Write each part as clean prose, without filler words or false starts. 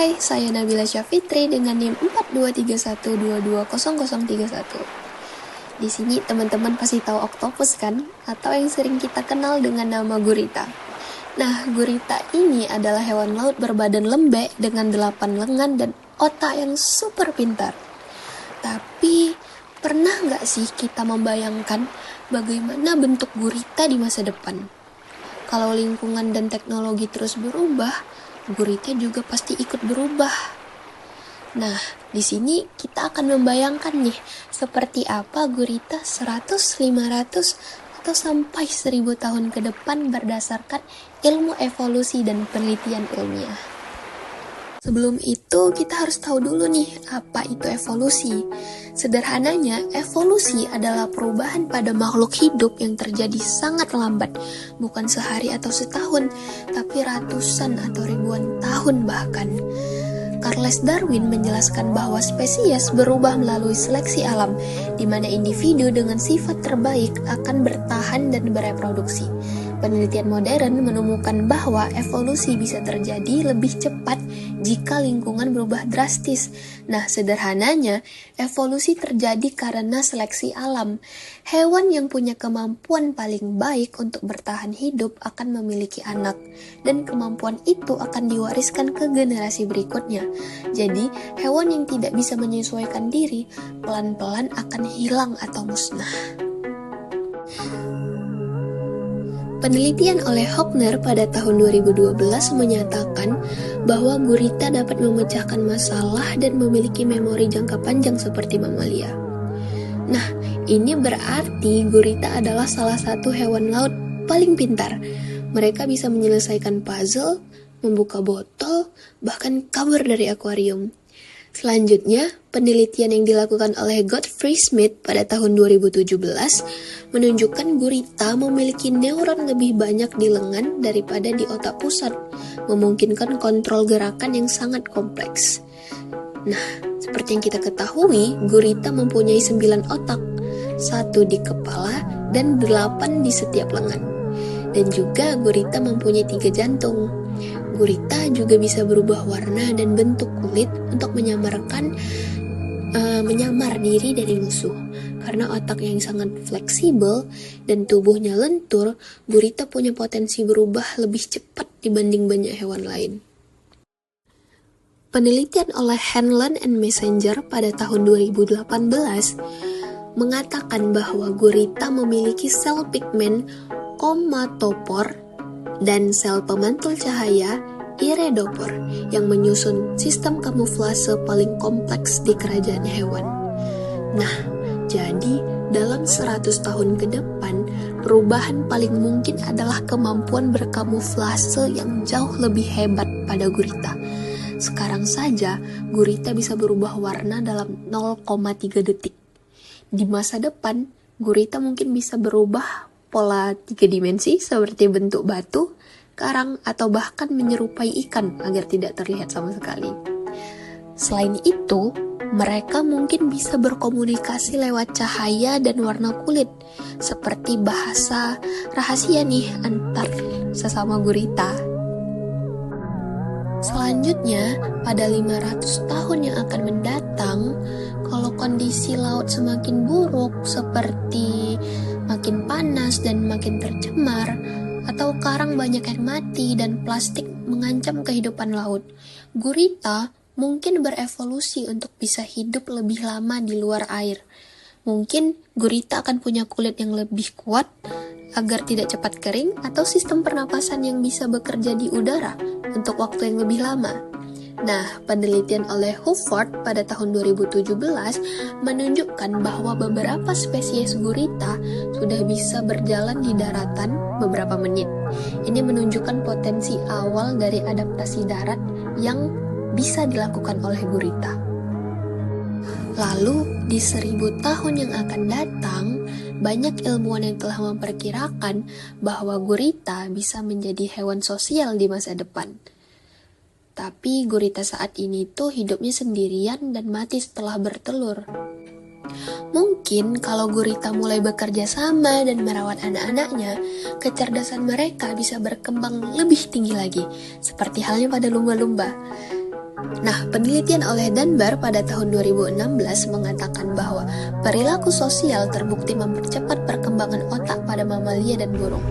Hai, saya Nabila Syafitri dengan NIM 4231220031. Di sini teman-teman pasti tahu oktopus kan? Atau yang sering kita kenal dengan nama gurita. Nah, gurita ini adalah hewan laut berbadan lembek dengan 8 lengan dan otak yang super pintar. Tapi, pernah nggak sih kita membayangkan bagaimana bentuk gurita di masa depan? Kalau lingkungan dan teknologi terus berubah, gurita juga pasti ikut berubah. Nah, di sini kita akan membayangkan nih, seperti apa gurita 100, 500, atau sampai 1000 tahun ke depan berdasarkan ilmu evolusi dan penelitian ilmiah. Sebelum itu, kita harus tahu dulu nih, apa itu evolusi. Sederhananya, evolusi adalah perubahan pada makhluk hidup yang terjadi sangat lambat, bukan sehari atau setahun, tapi ratusan atau ribuan tahun bahkan. Charles Darwin menjelaskan bahwa spesies berubah melalui seleksi alam, di mana individu dengan sifat terbaik akan bertahan dan bereproduksi. Penelitian modern menemukan bahwa evolusi bisa terjadi lebih cepat jika lingkungan berubah drastis. Nah, sederhananya, evolusi terjadi karena seleksi alam. Hewan yang punya kemampuan paling baik untuk bertahan hidup akan memiliki anak, dan kemampuan itu akan diwariskan ke generasi berikutnya. Jadi, hewan yang tidak bisa menyesuaikan diri pelan-pelan akan hilang atau musnah. Penelitian oleh Hockner pada tahun 2012 menyatakan bahwa gurita dapat memecahkan masalah dan memiliki memori jangka panjang seperti mamalia. Nah, ini berarti gurita adalah salah satu hewan laut paling pintar. Mereka bisa menyelesaikan puzzle, membuka botol, bahkan kabur dari akuarium. Selanjutnya, penelitian yang dilakukan oleh Godfrey Smith pada tahun 2017 menunjukkan gurita memiliki neuron lebih banyak di lengan daripada di otak pusat, memungkinkan kontrol gerakan yang sangat kompleks. Nah, seperti yang kita ketahui, gurita mempunyai 9 otak, 1 di kepala dan 8 di setiap lengan. Dan juga gurita mempunyai 3 jantung. Gurita juga bisa berubah warna dan bentuk kulit untuk menyamar diri dari musuh. Karena otak yang sangat fleksibel dan tubuhnya lentur, gurita punya potensi berubah lebih cepat dibanding banyak hewan lain. Penelitian oleh Hanlon and Messenger pada tahun 2018 mengatakan bahwa gurita memiliki sel pigmen komatopor dan sel pemantul cahaya iridopor yang menyusun sistem kamuflase paling kompleks di kerajaan hewan. Nah, jadi dalam 100 tahun ke depan, perubahan paling mungkin adalah kemampuan berkamuflase yang jauh lebih hebat pada gurita. Sekarang saja, gurita bisa berubah warna dalam 0,3 detik. Di masa depan, gurita mungkin bisa berubah pola 3 dimensi seperti bentuk batu, karang, atau bahkan menyerupai ikan agar tidak terlihat sama sekali. Selain itu, mereka mungkin bisa berkomunikasi lewat cahaya dan warna kulit, seperti bahasa rahasia nih antar sesama gurita. Selanjutnya, pada 500 tahun yang akan mendatang, kalau kondisi laut semakin buruk seperti makin panas dan makin tercemar, atau karang banyak yang mati dan plastik mengancam kehidupan laut, gurita mungkin berevolusi untuk bisa hidup lebih lama di luar air. Mungkin gurita akan punya kulit yang lebih kuat agar tidak cepat kering, atau sistem pernapasan yang bisa bekerja di udara untuk waktu yang lebih lama. Nah, penelitian oleh Hufford pada tahun 2017 menunjukkan bahwa beberapa spesies gurita sudah bisa berjalan di daratan beberapa menit. Ini menunjukkan potensi awal dari adaptasi darat yang bisa dilakukan oleh gurita. Lalu, di 1000 tahun yang akan datang, banyak ilmuwan yang telah memperkirakan bahwa gurita bisa menjadi hewan sosial di masa depan. Tapi gurita saat ini tuh hidupnya sendirian dan mati setelah bertelur. Mungkin kalau gurita mulai bekerja sama dan merawat anak-anaknya, kecerdasan mereka bisa berkembang lebih tinggi lagi, seperti halnya pada lumba-lumba. Nah, penelitian oleh Dunbar pada tahun 2016 mengatakan bahwa perilaku sosial terbukti mempercepat perkembangan otak pada mamalia dan burung.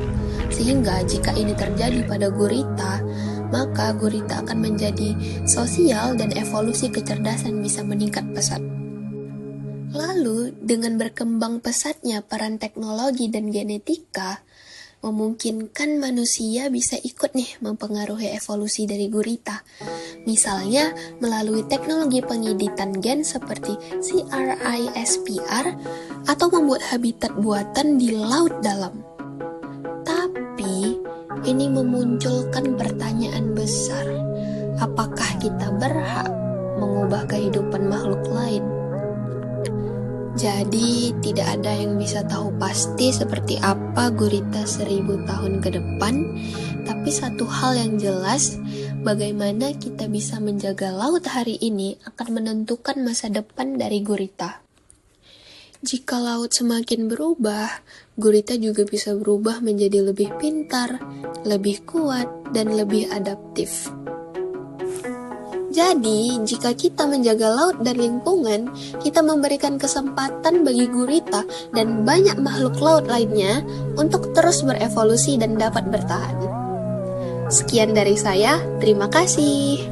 Sehingga jika ini terjadi pada gurita, maka gurita akan menjadi sosial dan evolusi kecerdasan bisa meningkat pesat. Lalu, dengan berkembang pesatnya peran teknologi dan genetika, memungkinkan manusia bisa ikut nih mempengaruhi evolusi dari gurita. Misalnya melalui teknologi pengiditan gen seperti CRISPR atau membuat habitat buatan di laut dalam. Tapi, ini memunculkan pertanyaan besar. Apakah kita berhak mengubah kehidupan makhluk lain? Jadi, tidak ada yang bisa tahu pasti seperti apa gurita 1000 tahun ke depan, tapi satu hal yang jelas, bagaimana kita bisa menjaga laut hari ini akan menentukan masa depan dari gurita. Jika laut semakin berubah, gurita juga bisa berubah menjadi lebih pintar, lebih kuat, dan lebih adaptif. Jadi, jika kita menjaga laut dan lingkungan, kita memberikan kesempatan bagi gurita dan banyak makhluk laut lainnya untuk terus berevolusi dan dapat bertahan. Sekian dari saya, terima kasih.